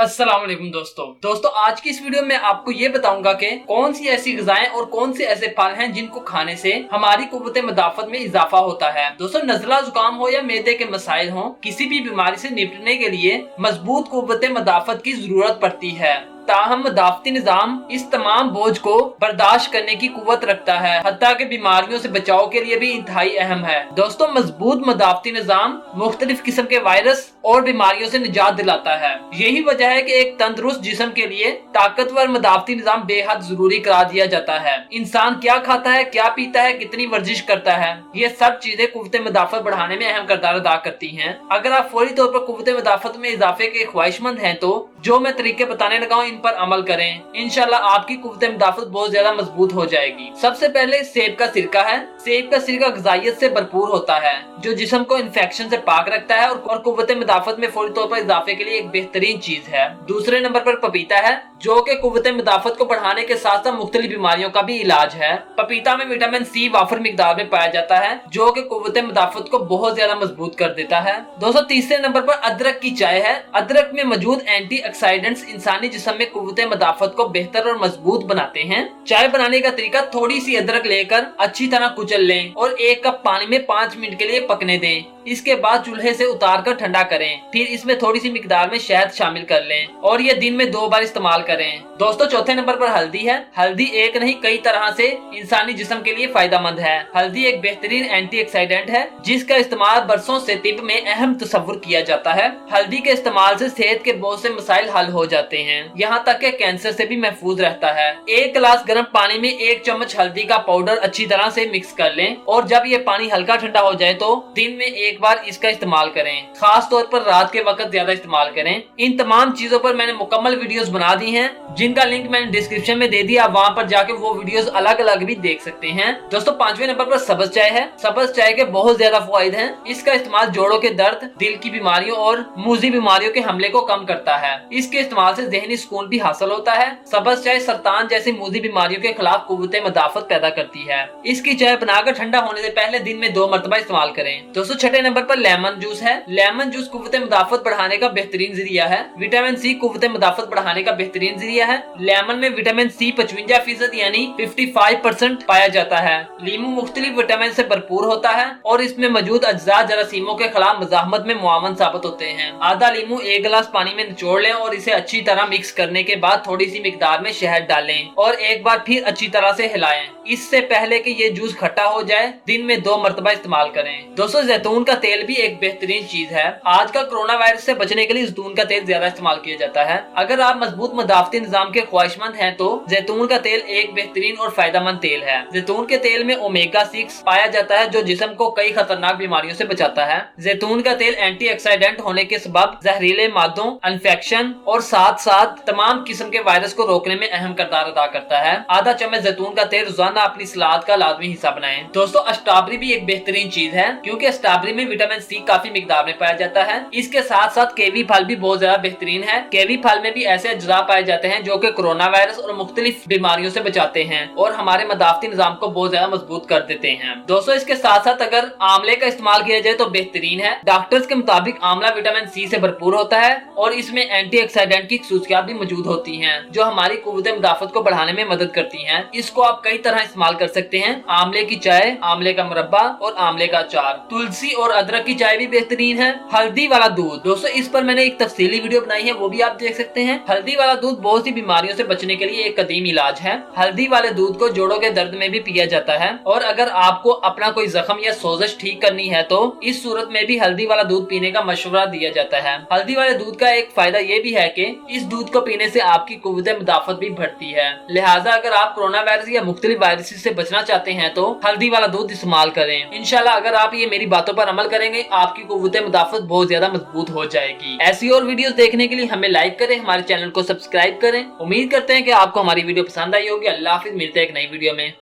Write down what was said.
अस्सलाम वालेकुम दोस्तों आज की इस वीडियो में आपको ये बताऊंगा कि कौन सी ऐसी ग़िज़ाएं और कौन से ऐसे फल हैं जिनको खाने से हमारी कुव्वत मदाफ़त में इजाफा होता है। दोस्तों नज़ला जुकाम हो या मैदे के मसाइल हो, किसी भी बीमारी से निपटने के लिए मजबूत कुव्वत मदाफ़त की जरूरत पड़ती है। ताहम मदाफ़ती निज़ाम इस तमाम बोझ को बर्दाश्त करने की कुव्वत रखता है, हत्ता कि बीमारियों से बचाव के लिए भी इंतहाई अहम है। दोस्तों मजबूत मदाफ़ती निज़ाम मुख्तलिफ किस्म के वायरस और बीमारियों से निजात दिलाता है। यही वजह है कि एक तंदुरुस्त जिस्म के लिए ताकतवर मदाफ़ती निज़ाम बेहद जरूरी करार दिया जाता है। इंसान क्या खाता है, क्या पीता है, कितनी वर्जिश करता है, ये सब चीजें कुव्वत मदाफ़त बढ़ाने में अहम किरदार अदा करती हैं। अगर आप फौरी तौर पर कुव्वत मदाफ़त में इजाफे के ख्वाहिशमंद हैं तो जो मैं तरीके बताने लगा हूँ इन पर अमल करें। इंशाल्लाह आपकी कुव्वत मदाफ़त बहुत ज्यादा मजबूत हो जाएगी। सबसे पहले सेब का सिरका है। सेब का सिरका ग़िज़ाइयत से भरपूर होता है जो जिस्म को इन्फेक्शन से पाक रखता है और कुव्वत मदाफ़त में फौरी तौर पर इजाफे के लिए एक बेहतरीन चीज है। दूसरे नंबर पर पपीता है जो कि कुव्वत मदाफ़त को बढ़ाने के साथ साथ मुख्तलिफ बीमारियों का भी इलाज है। पपीता में विटामिन सी वाफर मिकदार में पाया जाता है जो कि कुव्वत मदाफ़त को बहुत ज्यादा मजबूत कर देता है। दोस्तों तीसरे नंबर पर अदरक की चाय है। अदरक में मौजूद एंटीऑक्सीडेंट्स इंसानी जिस्म में कुव्वत मदाफ़त को बेहतर और मजबूत बनाते हैं। चाय बनाने का तरीका, थोड़ी सी अदरक लेकर अच्छी तरह कुचल लें और 1 कप पानी में 5 मिनट के लिए पकने दें। इसके बाद चूल्हे से उतार कर ठंडा करें। फिर इसमें थोड़ी सी मिकदार में शहद शामिल कर लें और ये दिन में 2 बार इस्तेमाल करें। दोस्तों चौथे नंबर पर हल्दी है। हल्दी एक नहीं कई तरह से इंसानी जिस्म के लिए फायदेमंद है। हल्दी एक बेहतरीन एंटीऑक्सीडेंट है जिसका इस्तेमाल बरसों से तिब में अहम तस्वुर किया जाता है। हल्दी के इस्तेमाल से सेहत के बहुत से मसाइल हल हो जाते हैं, यहाँ तक कि कैंसर से भी महफूज रहता है। 1 गिलास गर्म पानी में 1 चम्मच हल्दी का पाउडर अच्छी तरह से मिक्स कर लें और जब ये पानी हल्का ठंडा हो जाए तो दिन में 1 बार इसका इस्तेमाल करें। खास तौर पर रात के वक्त ज्यादा इस्तेमाल करें। इन तमाम चीजों पर मैंने मुकम्मल वीडियोस बना दी हैं जिनका लिंक मैंने डिस्क्रिप्शन में दे दिया। आप वहाँ पर जाके वो वीडियोस अलग अलग भी देख सकते हैं। दोस्तों 5वें नंबर पर सब्ज चाय है। सब्ज चाय के बहुत ज्यादा फायदे हैं। इसका इस्तेमाल जोड़ों के दर्द, दिल की बीमारियों और मूजी बीमारियों के हमले को कम करता है। इसके इस्तेमाल से ज़हनी सुकून भी हासिल होता है। सब्ज चाय सरतान जैसी मूजी बीमारियों के खिलाफ कुव्वत मदाफ़त पैदा करती है। इसकी चाय बनाकर ठंडा होने से पहले दिन में 2 मरतबा इस्तेमाल करें। दोस्तों 6ठे नंबर पर लेमन जूस है। लेमन जूस कुव्वत मदाफ़त बढ़ाने का बेहतरीन जरिया है। विटामिन सी कुव्वत मदाफ़त बढ़ाने का बेहतरीन जरिया है। लेमन में विटामिन सी 55% यानी 55% पाया जाता है। लीमू मुख्तलिफ विटामिन से भरपूर होता है और इसमें मौजूद अज्जा जरासीमों के खिलाफ मज़ाहमत में मुआवन साबित होते हैं। आधा लीमू 1 गिलास पानी में निचोड़ लें और इसे अच्छी तरह मिक्स करने के बाद थोड़ी सी मिकदार में शहद डालें और एक बार फिर अच्छी तरह से हिलाएं। इससे पहले कि ये जूस खट्टा हो जाए दिन में 2 मरतबा इस्तेमाल करें। दोस्तों जैतून का तेल भी एक बेहतरीन चीज है। आजकल कोरोना वायरस से बचने के लिए जैतून का तेल ज्यादा इस्तेमाल किया जाता है। अगर आप मजबूत मदाफ़ती निज़ाम के ख्वाहिशमंद हैं तो जैतून का तेल एक बेहतरीन और फायदेमंद तेल है। जैतून के तेल में ओमेगा 6 पाया जाता है जो जिस्म को कई खतरनाक बीमारियों से बचाता है। जैतून का तेल एंटीऑक्सीडेंट होने के सबब जहरीले मादों, इन्फेक्शन और साथ साथ तमाम किस्म के वायरस को रोकने में अहम किरदार अदा करता है। आधा चम्मच जैतून का तेल रोजाना अपनी सलाद का लाजमी हिस्सा बनाएं। दोस्तों स्ट्रॉबेरी भी एक बेहतरीन चीज है क्योंकि स्ट्रॉबेरी में विटामिन सी काफी मिकदार में पाया जाता है। इसके साथ साथ केवी फल भी बहुत ज्यादा बेहतरीन है। केवी फल में भी ऐसे अज्जा पाए जाते हैं जो कि कोरोना वायरस और मुख्तलिफ बीमारियों से बचाते हैं और हमारे मदाफ़ती निज़ाम को बहुत ज्यादा मजबूत कर देते हैं। दोस्तों इसके साथ साथ अगर आंवले का इस्तेमाल किया जाए तो बेहतरीन है। डॉक्टर्स के मुताबिक आंवला विटामिन सी से भरपूर होता है और इसमें एंटीऑक्सीडेंट की खसूसियात भी मौजूद होती हैं जो हमारी कुव्वत मदाफ़त को बढ़ाने में मदद करती हैं। इसको आप कई तरह इस्तेमाल कर सकते हैं। आंवले की चाय, आंवले का मुरब्बा और आंवले का अचार। तुलसी और अदरक की चाय भी बेहतरीन है। हल्दी वाला दूध, दोस्तों इस पर मैंने एक तफसीली वीडियो बनाई है, वो भी आप देख सकते हैं। हल्दी वाला दूध बहुत सी बीमारियों से बचने के लिए एक कदीम इलाज है। हल्दी वाले दूध को जोड़ों के दर्द में भी पिया जाता है और अगर आपको अपना कोई जख्म या सोजश ठीक करनी है तो इस सूरत में भी हल्दी वाला दूध पीने का मशवरा दिया जाता है। हल्दी वाले दूध का एक फायदा ये भी है कि इस दूध को पीने से आपकी कुव्वत मदाफ़त भी बढ़ती है। लिहाजा अगर आप कोरोना वायरस या मुख्तलिफ वायरस से बचना चाहते हैं तो हल्दी वाला दूध इस्तेमाल करें। इंशाल्लाह अगर आप ये मेरी बातों पर अमल करेंगे आपकी कुव्वत मदाफ़त बहुत ज्यादा मजबूत हो जाएगी। ऐसी और वीडियोस देखने के लिए हमें लाइक करें, हमारे चैनल को सब्सक्राइब करें। उम्मीद करते हैं कि आपको हमारी वीडियो पसंद आई होगी। अल्लाह हाफिज़, मिलते हैं एक नई वीडियो में।